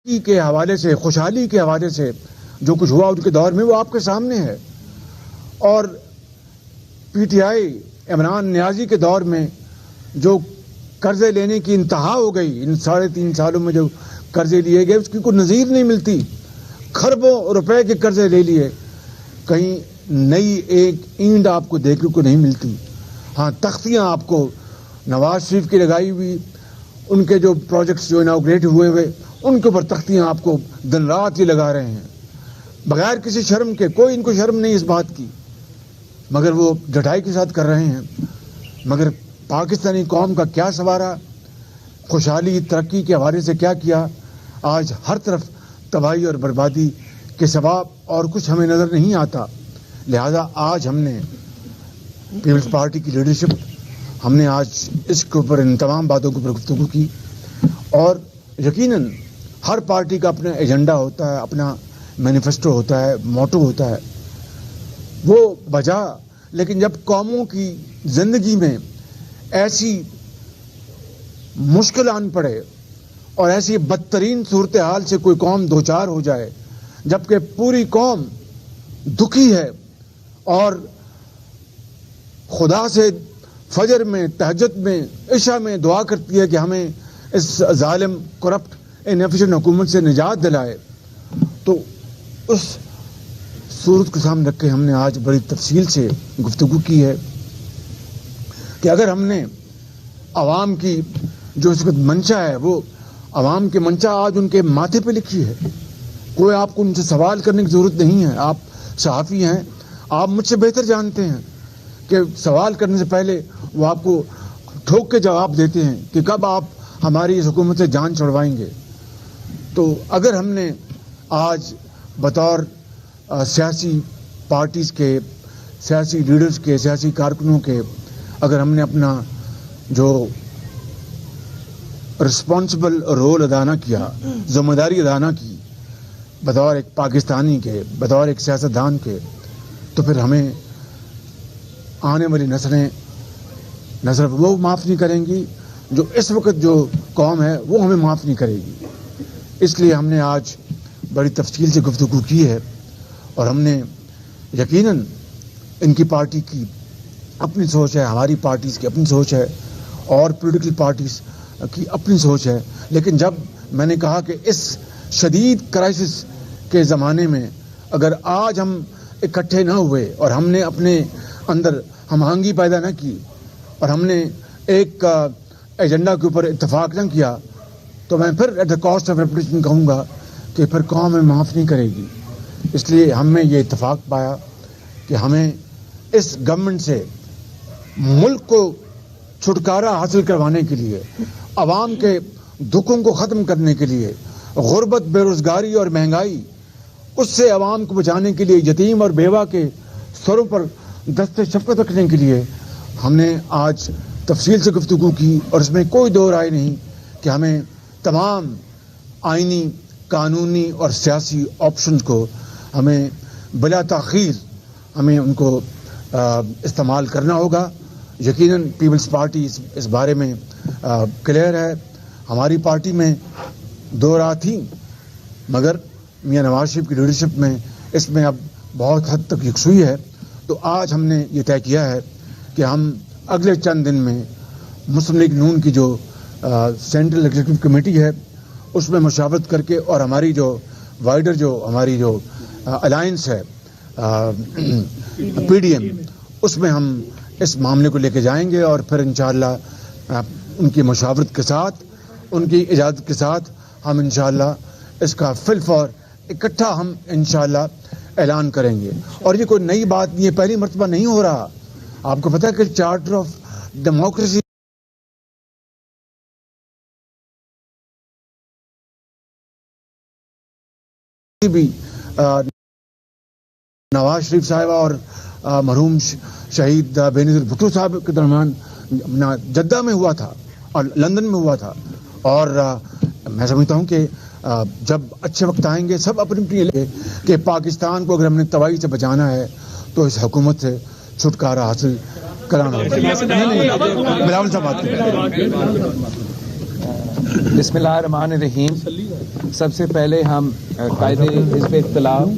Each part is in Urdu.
کے حوالے سے, خوشحالی کے حوالے سے جو کچھ ہوا ان کے دور میں وہ آپ کے سامنے ہے. اور پی ٹی آئی عمران نیازی کے دور میں جو قرضے لینے کی انتہا ہو گئی, ان 3.5 سالوں میں جو قرضے لیے گئے اس کی کوئی نظیر نہیں ملتی. کھربوں روپے کے قرضے لے لیے, کہیں نئی ایک اینٹ آپ کو دیکھنے کو نہیں ملتی. ہاں, تختیاں آپ کو نواز شریف کی لگائی ہوئی, ان کے جو پروجیکٹس جو اناگوریٹ ہوئے ان کے اوپر تختیاں آپ کو دن رات ہی لگا رہے ہیں بغیر کسی شرم کے. کوئی ان کو شرم نہیں اس بات کی, مگر وہ ڈٹائی کے ساتھ کر رہے ہیں. مگر پاکستانی قوم کا کیا سوارا, خوشحالی ترقی کے حوالے سے کیا کیا, آج ہر طرف تباہی اور بربادی کے سوا اور کچھ ہمیں نظر نہیں آتا. لہذا آج ہم نے پیپلز پارٹی کی لیڈرشپ, ہم نے آج اس کے اوپر ان تمام باتوں کے اوپر گفتگو کی. اور یقیناً ہر پارٹی کا اپنا ایجنڈا ہوتا ہے, اپنا مینیفیسٹو ہوتا ہے, موٹو ہوتا ہے, وہ بجا. لیکن جب قوموں کی زندگی میں ایسی مشکل آن پڑے اور ایسی بدترین صورتحال سے کوئی قوم دوچار ہو جائے, جبکہ پوری قوم دکھی ہے اور خدا سے فجر میں, تہجد میں, عشاء میں دعا کرتی ہے کہ ہمیں اس ظالم, کرپٹ, انیفیشینٹ حکومت سے نجات دلائے, تو اس صورت کو سامنے رکھ کے ہم نے آج بڑی تفصیل سے گفتگو کی ہے کہ اگر ہم نے عوام کی جو اس وقت منشا ہے, وہ عوام کی منشا آج ان کے ماتھے پہ لکھی ہے. کوئی آپ کو ان سے سوال کرنے کی ضرورت نہیں ہے. آپ صحافی ہیں, آپ مجھ سے بہتر جانتے ہیں کہ سوال کرنے سے پہلے وہ آپ کو ٹھوک کے جواب دیتے ہیں کہ کب آپ ہماری اس حکومت سے جان چھڑوائیں گے. تو اگر ہم نے آج بطور سیاسی پارٹیز کے, سیاسی لیڈرز کے, سیاسی کارکنوں کے, اگر ہم نے اپنا جو رسپانسبل رول ادا نہ کیا, ذمہ داری ادا نہ کی بطور ایک پاکستانی کے, بطور ایک سیاستدان کے, تو پھر ہمیں آنے والی نسلیں نہ صرف وہ معاف نہیں کریں گی, جو اس وقت جو قوم ہے وہ ہمیں معاف نہیں کرے گی. اس لیے ہم نے آج بڑی تفصیل سے گفتگو کی ہے اور ہم نے یقیناً ان کی پارٹی کی اپنی سوچ ہے, ہماری پارٹیز کی اپنی سوچ ہے, اور پولیٹیکل پارٹیز کی اپنی سوچ ہے. لیکن جب میں نے کہا کہ اس شدید کرائسس کے زمانے میں اگر آج ہم اکٹھے نہ ہوئے اور ہم نے اپنے اندر ہم آہنگی پیدا نہ کی اور ہم نے ایک ایجنڈا کے اوپر اتفاق نہ کیا, تو میں پھر at the cost of reputation کہوں گا کہ پھر قوم ہمیں معاف نہیں کرے گی. اس لیے ہم نے یہ اتفاق پایا کہ ہمیں اس گورنمنٹ سے ملک کو چھٹکارا حاصل کروانے کے لیے, عوام کے دکھوں کو ختم کرنے کے لیے, غربت, بے روزگاری اور مہنگائی, اس سے عوام کو بچانے کے لیے, یتیم اور بیوہ کے سروں پر دست شفقت رکھنے کے لیے ہم نے آج تفصیل سے گفتگو کی. اور اس میں کوئی دو رائے نہیں کہ ہمیں تمام آئینی, قانونی اور سیاسی آپشنز کو ہمیں بلا تاخیر ہمیں ان کو استعمال کرنا ہوگا. یقیناً پیپلز پارٹی اس بارے میں کلیئر ہے. ہماری پارٹی میں دو راہ تھیں, مگر میاں نواز شریف کی لیڈرشپ میں اس میں اب بہت حد تک یکسوئی ہے. تو آج ہم نے یہ طے کیا ہے کہ ہم اگلے چند دن میں مسلم لیگ نون کی جو سینٹرل ایگزیکٹو کمیٹی ہے اس میں مشاورت کر کے, اور ہماری جو وائڈر جو ہماری جو الائنس ہے پی ڈی ایم, اس میں ہم اس معاملے کو لے کے جائیں گے. اور پھر انشاءاللہ ان کی مشاورت کے ساتھ, ان کی اجازت کے ساتھ ہم انشاءاللہ اس کا فل فور اکٹھا ہم انشاءاللہ اعلان کریں گے. اور یہ کوئی نئی بات نہیں ہے, پہلی مرتبہ نہیں ہو رہا. آپ کو پتہ ہے کہ چارٹر آف ڈیموکریسی بھی نواز شریف صاحبہ اور مرحوم شہید بے نظیر بھٹو صاحب کے درمیان جدہ میں ہوا تھا اور لندن میں ہوا تھا. اور میں سمجھتا ہوں کہ جب اچھے وقت آئیں گے سب اپنی اپنی لے کہ پاکستان کو اگر ہم نے تباہی سے بچانا ہے تو اس حکومت سے چھٹکارا حاصل کرانا ہوگا. بلاول صاحب بات بسم اللہ الرحمن الرحیم. سب سے پہلے ہم قائد حزب اختلاف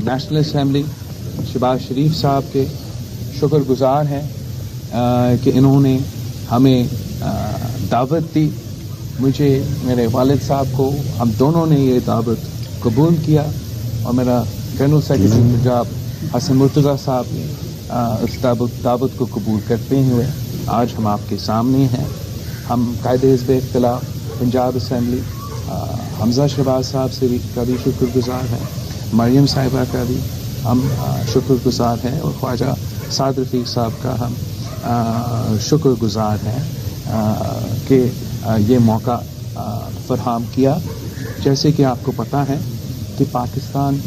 نیشنل اسمبلی شہباز شریف صاحب کے شکر گزار ہیں کہ انہوں نے ہمیں دعوت دی. مجھے میرے والد صاحب کو ہم دونوں نے یہ دعوت قبول کیا اور میرا جنرل سیکرٹری پنجاب حسن مرتضیٰ صاحب نے اس دعوت کو قبول کرتے ہوئے آج ہم آپ کے سامنے ہیں. ہم قائد حزب اختلاف پنجاب اسمبلی حمزہ شہباز صاحب سے بھی کا بھی شکر گزار ہیں, مریم صاحبہ کا بھی ہم شکر گزار ہیں, اور خواجہ سعد رفیق صاحب کا ہم شکر گزار ہیں کہ یہ موقع فراہم کیا. جیسے کہ آپ کو پتہ ہے کہ پاکستان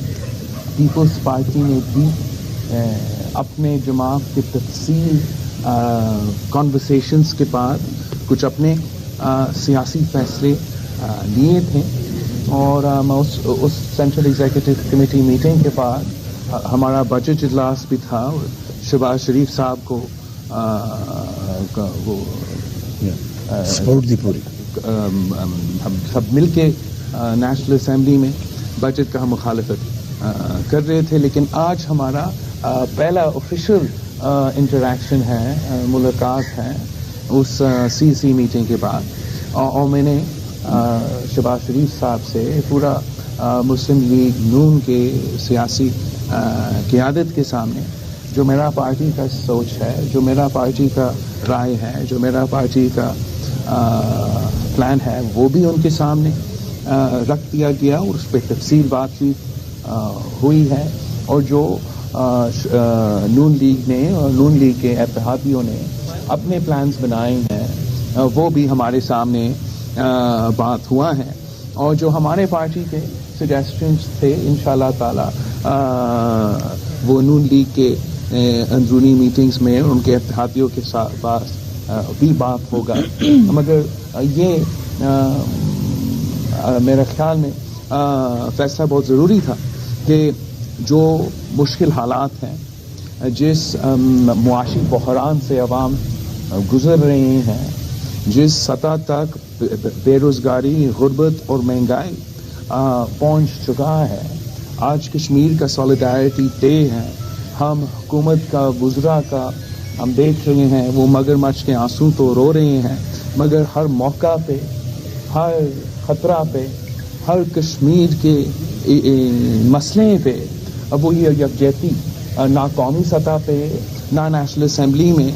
پیپلز پارٹی نے بھی اپنے جماعت کی تفصیل کانورسیشنز کے بعد کچھ اپنے سیاسی فیصلے لیے تھے, اور اس سینٹرل ایگزیکٹو کمیٹی میٹنگ کے بعد ہمارا بجٹ اجلاس بھی تھا. شہباز شریف صاحب کو ہم سب مل کے نیشنل اسمبلی میں بجٹ کا ہم مخالفت کر رہے تھے, لیکن آج ہمارا پہلا آفیشیل انٹریکشن ہے, ملاقات ہے اس سی میٹنگ کے بعد, اور میں نے شہباز شریف صاحب سے پورا مسلم لیگ نون کے سیاسی قیادت کے سامنے جو میرا پارٹی کا سوچ ہے, جو میرا پارٹی کا رائے ہے, جو میرا پارٹی کا پلان ہے, وہ بھی ان کے سامنے رکھ دیا گیا, اور اس پہ تفصیل بات چیت ہوئی ہے. اور جو نون لیگ نے اور نون لیگ کے اتحادیوں نے اپنے پلانز بنائے ہیں وہ بھی ہمارے سامنے بات ہوا ہے, اور جو ہمارے پارٹی کے سجیسشنز تھے انشاءاللہ تعالی وہ نون لیگ کے اندرونی میٹنگز میں ان کے اتحادیوں کے ساتھ بھی بات ہوگا. مگر یہ میرے خیال میں فیصلہ بہت ضروری تھا کہ جو مشکل حالات ہیں, جس معاشی بحران سے عوام گزر رہے ہیں, جس سطح تک بے روزگاری, غربت اور مہنگائی پہنچ چکا ہے, آج کشمیر کا سولیڈارٹی ڈے ہے. ہم حکومت کا وزراء کا ہم دیکھ رہے ہیں, وہ مگرمچھ کے آنسو تو رو رہے ہیں, مگر ہر موقع پہ, ہر خطرہ پہ, ہر کشمیر کے مسئلے پہ اب وہ یہ یکجہتی نہ قومی سطح پہ نہ نیشنل اسمبلی میں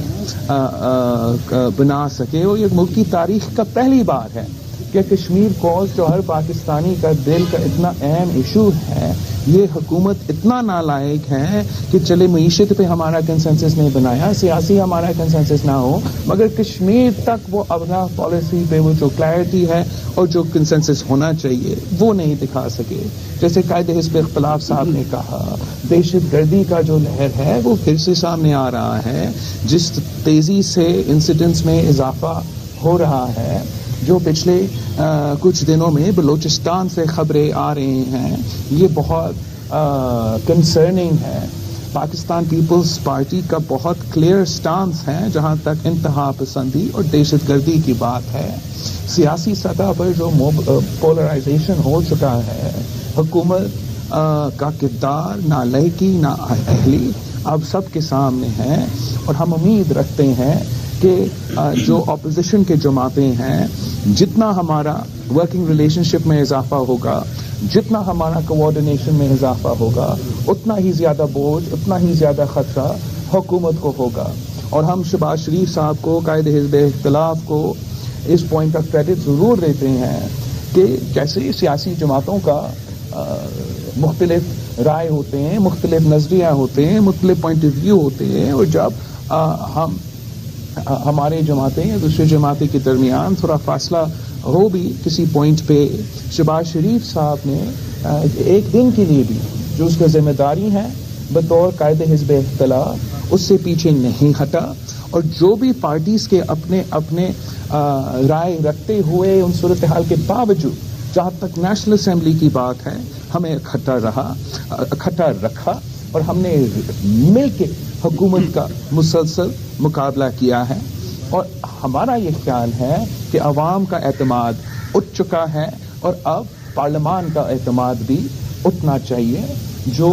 بنا سکے. اور یہ ملک کی تاریخ کا پہلی بار ہے کہ کشمیر کوز جو ہر پاکستانی کا دل کا اتنا اہم ایشو ہے, یہ حکومت اتنا نالائق ہے کہ چلے معیشت پہ ہمارا کنسنسس نہیں بنایا, سیاسی ہمارا کنسنسس نہ ہو, مگر کشمیر تک وہ اپنا پالیسی پہ وہ جو کلیئرٹی ہے اور جو کنسنسس ہونا چاہیے وہ نہیں دکھا سکے. جیسے قائد حزب اختلاف صاحب نے کہا, دہشت گردی کا جو لہر ہے وہ پھر سے سامنے آ رہا ہے, جس تیزی سے انسیڈنٹس میں اضافہ ہو رہا ہے, جو پچھلے کچھ دنوں میں بلوچستان سے خبریں آ رہی ہیں, یہ بہت کنسرننگ ہے. پاکستان پیپلز پارٹی کا بہت کلیئر سٹانس ہے جہاں تک انتہا پسندی اور دہشت گردی کی بات ہے. سیاسی سطح پر جو پولرائزیشن ہو چکا ہے, حکومت کا کردار نہ لائقی نہ اہلی اب سب کے سامنے ہے, اور ہم امید رکھتے ہیں کہ جو اپوزیشن کے جماعتیں ہیں, جتنا ہمارا ورکنگ ریلیشن شپ میں اضافہ ہوگا, جتنا ہمارا کوآرڈینیشن میں اضافہ ہوگا, اتنا ہی زیادہ بوجھ, اتنا ہی زیادہ خطرہ حکومت کو ہوگا. اور ہم شہباز شریف صاحب کو, قائد حزب اختلاف کو اس پوائنٹ کا کریڈٹ ضرور دیتے ہیں کہ جیسے سیاسی جماعتوں کا مختلف رائے ہوتے ہیں, مختلف نظریہ ہوتے ہیں, مختلف پوائنٹ آف ویو ہوتے ہیں, اور جب ہم ہمارے جماعتیں یا دوسرے جماعتیں کے درمیان تھوڑا فاصلہ ہو بھی کسی پوائنٹ پہ, شہباز شریف صاحب نے ایک دن کے لیے بھی جو اس کا ذمہ داری ہے بطور قائد حزب اختلاف اس سے پیچھے نہیں ہٹا, اور جو بھی پارٹیز کے اپنے اپنے رائے رکھتے ہوئے ان صورتحال کے باوجود جہاں تک نیشنل اسمبلی کی بات ہے ہمیں اکٹھا رکھا, اور ہم نے مل کے حکومت کا مسلسل مقابلہ کیا ہے. اور ہمارا یہ خیال ہے کہ عوام کا اعتماد اٹھ چکا ہے اور اب پارلیمان کا اعتماد بھی اٹھنا چاہیے. جو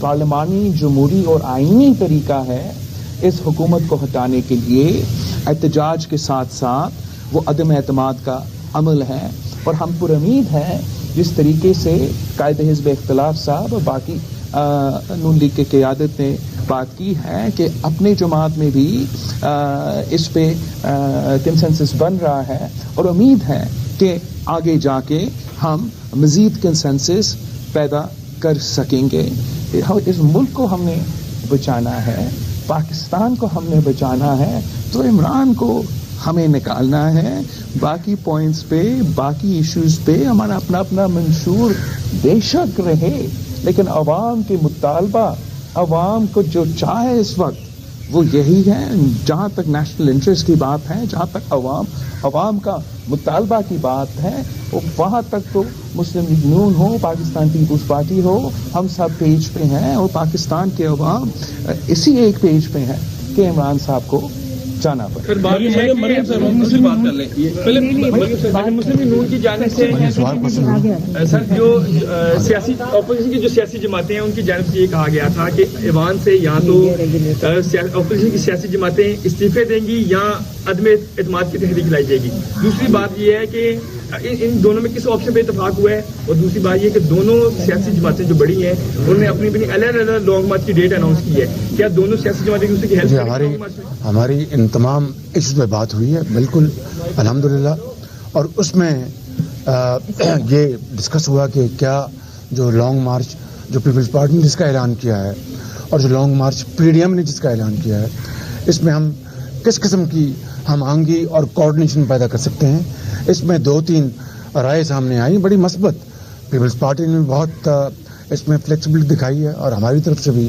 پارلیمانی جمہوری اور آئینی طریقہ ہے اس حکومت کو ہٹانے کے لیے احتجاج کے ساتھ ساتھ وہ عدم اعتماد کا عمل ہے. اور ہم پر امید ہیں جس طریقے سے قائد حزب اختلاف صاحب اور باقی نون لیگ کی قیادت نے بات کی ہے کہ اپنے جماعت میں بھی اس پہ کنسنسس بن رہا ہے اور امید ہے کہ آگے جا کے ہم مزید کنسنسس پیدا کر سکیں گے. اس ملک کو ہم نے بچانا ہے, پاکستان کو ہم نے بچانا ہے, تو عمران کو ہمیں نکالنا ہے. باقی پوائنٹس پہ, باقی ایشوز پہ ہمارا اپنا اپنا منشور بے شک رہے, لیکن عوام کے مطالبہ, عوام کو جو چاہے اس وقت وہ یہی ہے. جہاں تک نیشنل انٹرسٹ کی بات ہے, جہاں تک عوام کا مطالبہ کی بات ہے, وہاں تک تو مسلم لیگ نون ہو, پاکستان پیپلز پارٹی ہو, ہم سب پیج پہ ہیں اور پاکستان کے عوام اسی ایک پیج پہ ہیں کہ عمران صاحب کو جانا پڑے. مسلم نون کی جانب سے سر جو سیاسی اپوزیشن کی جو سیاسی جماعتیں ہیں ان کی جانب سے یہ کہا گیا تھا کہ ایوان سے یا تو اپوزیشن کی سیاسی جماعتیں استعفے دیں گی یا عدم اعتماد کی تحریک لائی جائے گی. دوسری بات یہ ہے کہ ان دونوں میں کس آپشن پہ اتفاق ہوا ہے, اور دوسری بات یہ کہ دونوں سیاسی جماعتیں جو بڑی ہیں انہوں نے اپنی الگ لانگ مارچ کی ڈیٹ اناؤنس کی ہے. کیا دونوں سیاسی جماعتیں دوسرے کی ہیلپ ہماری ان تمام ایشوز پہ بات ہوئی ہے بالکل الحمدللہ, اور اس میں یہ ڈسکس ہوا کہ کیا جو لانگ مارچ جو پیپلز پارٹی نے جس کا اعلان کیا ہے اور جو long march P D M نے جس کا اعلان کیا ہے, اس میں ہم کس قسم کی ہم آہنگی اور کوآرڈینیشن پیدا کر سکتے ہیں. اس میں 2-3 رائے سامنے آئی بڑی مثبت. پیپلز پارٹی نے بہت اس میں فلیکسیبلٹی دکھائی ہے اور ہماری طرف سے بھی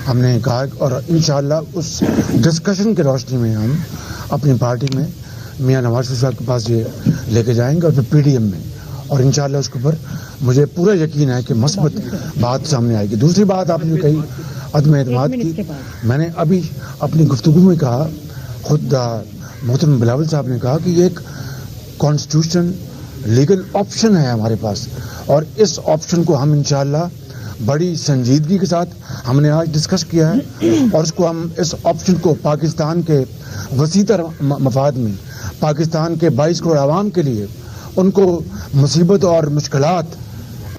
ہم نے کہا, اور انشاءاللہ اس ڈسکشن کی روشنی میں ہم اپنی پارٹی میں میاں نواز شریف صاحب کے پاس یہ لے کے جائیں گے اور پھر پی ڈی ایم میں, اور انشاءاللہ اس کے اوپر مجھے پورا یقین ہے کہ مثبت بات سامنے آئے گی. دوسری بات آپ نے کہی عدم اعتماد کی, میں نے ابھی اپنی گفتگو میں کہا, خود محترم بلاول صاحب نے کہا کہ یہ ایک کانسٹیٹیوشن لیگل آپشن ہے ہمارے پاس, اور اس آپشن کو ہم انشاءاللہ بڑی سنجیدگی کے ساتھ ہم نے آج ڈسکس کیا ہے, اور اس کو ہم اس آپشن کو پاکستان کے وسیع تر مفاد میں, پاکستان کے 22 کروڑ عوام کے لیے ان کو مصیبت اور مشکلات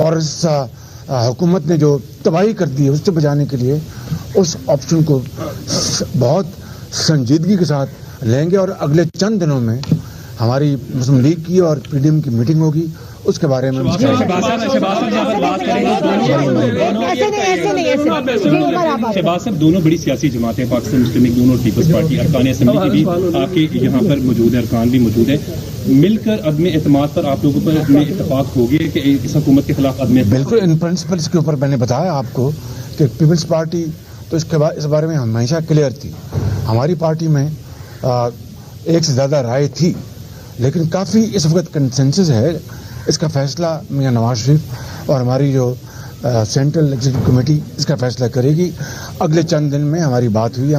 اور اس حکومت نے جو تباہی کر دی ہے اس سے بچانے کے لیے اس آپشن کو بہت سنجیدگی کے ساتھ لیں گے. اور اگلے چند دنوں میں ہماری مسلم لیگ کی اور پی ڈی ایم کی میٹنگ ہوگی, اس کے بارے میں شہباز صاحب دونوں بڑی سیاسی جماعتیں پاکستان مسلم لیگ دونوں پیپلز پارٹی ارکان اسمبلی کی بھی آپ کے یہاں پر موجود ہے, ارکان بھی موجود ہیں, مل کر عدم اعتماد پر آپ لوگوں پر میں اتفاق ہو گیا کہ اس حکومت کے خلاف عدم اعتماد. بالکل ان پرنسپلس کے اوپر میں نے بتایا آپ کو کہ پیپلز پارٹی تو اس کے بعد اس بارے میں ہمیشہ کلیئر تھی. ہماری پارٹی میں ایک سے زیادہ رائے تھی, لیکن کافی اس وقت کنسنسس ہے. اس کا فیصلہ میاں نواز شریف اور ہماری جو سینٹرل ایگزیکٹو کمیٹی اس کا فیصلہ کرے گی. اگلے چند دن میں ہماری بات ہوئی,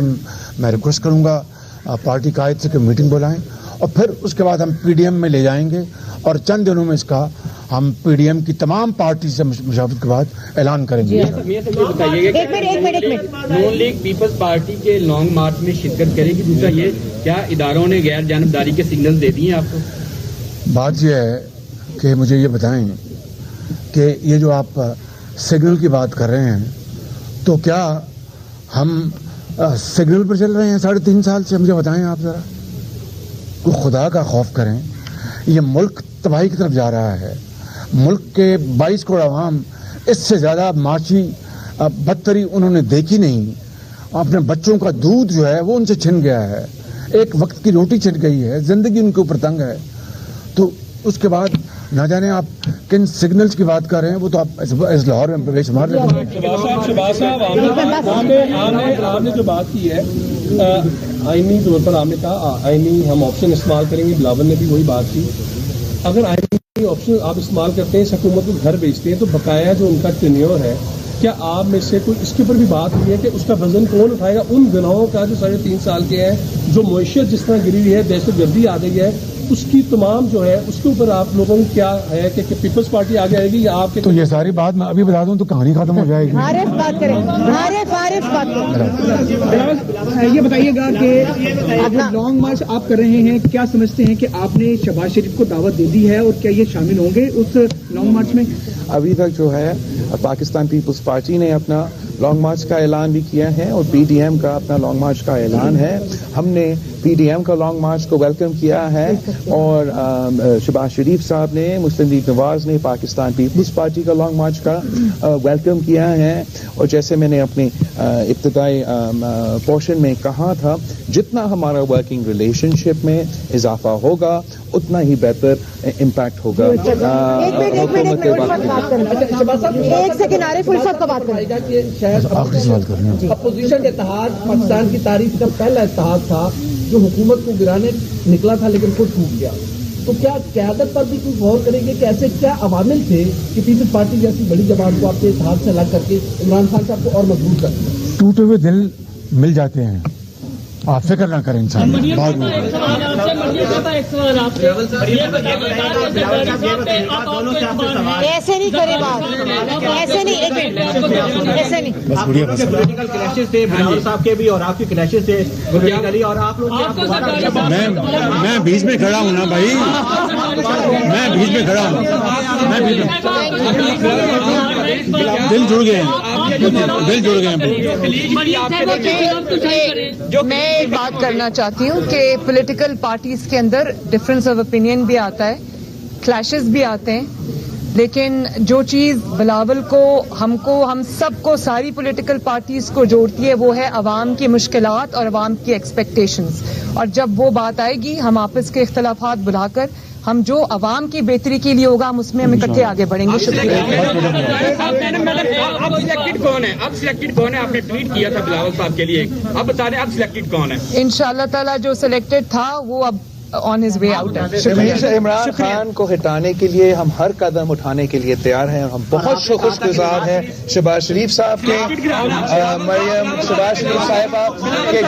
میں ریکویسٹ کروں گا پارٹی قائد سے کہ میٹنگ بلائیں, اور پھر اس کے بعد ہم پی ڈی ایم میں لے جائیں گے, اور چند دنوں میں اس کا ہم پی ڈی ایم کی تمام پارٹی سے مشاورت کے بعد اعلان کریں گے. نون لیگ پیپلز پارٹی کے لانگ مارچ میں شرکت کرے گی. دوسرا یہ کیا اداروں نے غیر جانبداری کے سگنل دے دیے آپ کو؟ بات یہ ہے کہ مجھے یہ بتائیں کہ یہ جو آپ سگنل کی بات کر رہے ہیں, تو کیا ہم سگنل پر چل رہے ہیں 3.5 سال سے؟ مجھے بتائیں آپ ذرا, کوئی خدا کا خوف کریں. یہ ملک تباہی کی طرف جا رہا ہے. ملک کے 22 کروڑ عوام اس سے زیادہ معاشی بدتری انہوں نے دیکھی نہیں. اپنے بچوں کا دودھ جو ہے وہ ان سے چھن گیا ہے, ایک وقت کی روٹی چھن گئی ہے, زندگی ان کے اوپر تنگ ہے. تو اس کے بعد نہ جانے آپ کن سگنلز کی بات کر رہے ہیں, وہ تو آپ اس لاہور میں بے شمار رہتے ہیں. شہباز صاحب آپ نے جو بات کی ہے آئینی طور پر, آپ نے کہا آئینی ہم آپشن استعمال کریں گے, بلاول نے بھی وہی بات کی. اگر آئینی آپشن آپ استعمال کرتے ہیں, اس حکومت کو گھر بیچتے ہیں, تو بقایا جو ان کا ٹینیور ہے کیا آپ میں سے کوئی اس کے اوپر بھی بات ہوئی ہے کہ اس کا وزن کون اٹھائے گا ان گناہوں کا جو 3.5 سال کے ہیں, جو معیشت جس طرح گری ہوئی ہے, دہشت گردی آ گئی ہے, اس کی تمام جو ہے اس کے اوپر آپ لوگوں کو کیا ہے کہ پیپلز پارٹی آگے آئے گی یا آپ کے؟ تو یہ ساری بات میں ابھی بتا دوں تو کہانی ختم ہو جائے گی. عارف بات کریں, عارف بات کریں. یہ بتائیے گا کہ لانگ مارچ آپ کر رہے ہیں, کیا سمجھتے ہیں کہ آپ نے شہباز شریف کو دعوت دے دی ہے اور کیا یہ شامل ہوں گے اس لانگ مارچ میں؟ ابھی تک جو ہے پاکستان پیپلز پارٹی نے اپنا لانگ مارچ کا اعلان بھی کیا ہے اور پی ڈی ایم کا اپنا لانگ مارچ کا اعلان ہے. ہم نے پی ڈی ایم کا لانگ مارچ کو ویلکم کیا ہے اور شہباز شریف صاحب نے, مسلم لیگ نواز نے پاکستان پیپلز پارٹی کا لانگ مارچ کا ویلکم کیا ہے. اور جیسے میں نے اپنی ابتدائی پورشن میں کہا تھا, جتنا ہمارا ورکنگ ریلیشن شپ میں اضافہ ہوگا اتنا ہی بہتر امپیکٹ ہوگا. ایک سیکنڈ عارف الفت کو بات کرے گا. اپوزیشن اتحاد پاکستان کی تاریخ کا پہلا اتحاد تھا جو حکومت کو گرانے نکلا تھا لیکن خود ٹوٹ گیا. تو کیا قیادت پر بھی کچھ غور کریں گے کہ ایسے کیا عوامل تھے کہ پیپلز پارٹی جیسی بڑی جماعت کو آپ کے اتحاد سے الگ کر کے عمران خان صاحب کو اور مضبوط کر دیا؟ ٹوٹے ہوئے دل مل جاتے ہیں, آپ فکر نہ کریں انسان. ایسے نہیں کرے بات, ایسے نہیں, ایسے نہیں. پولیٹیکل کلیشز تھے بلاول صاحب کے بھی اور آپ کے کلیشز تھے گلزار اور آپ لوگ. میں بیچ میں کھڑا ہوں نا بھائی, میں بیچ میں کھڑا ہوں, دل جڑ گئے ہیں, دل جڑ گئے ہیں. میں ایک بات کرنا چاہتی ہوں کہ پولیٹیکل پارٹیز کے اندر ڈفرینس آف اوپینین بھی آتا ہے, کلیشز بھی آتے ہیں, لیکن جو چیز بلاول کو, ہم سب کو, ساری پولیٹیکل پارٹیز کو جوڑتی ہے وہ ہے عوام کی مشکلات اور عوام کی ایکسپیکٹیشنز. اور جب وہ بات آئے گی ہم آپس کے اختلافات بلا کر ہم جو عوام کی بہتری کے لیے ہوگا ہم اس میں ہم اکٹھے آگے بڑھیں گے. شکریہ. اب سلیکٹڈ کون ہے؟ اب سلیکٹڈ کون ہے؟ آپ نے ٹویٹ کیا تھا بلاول صاحب کے لیے, اب بتا دیں اب سلیکٹڈ کون ہے؟ انشاءاللہ تعالیٰ جو سلیکٹڈ تھا وہ اب آن ہز وے آؤٹ ہے. عمران خان کو ہٹانے کے لیے ہم ہر قدم اٹھانے کے لیے تیار ہیں اور ہم بہت شکر گزار ہیں شہباز شریف صاحب کے, مریم شہباز شریف صاحبہ کے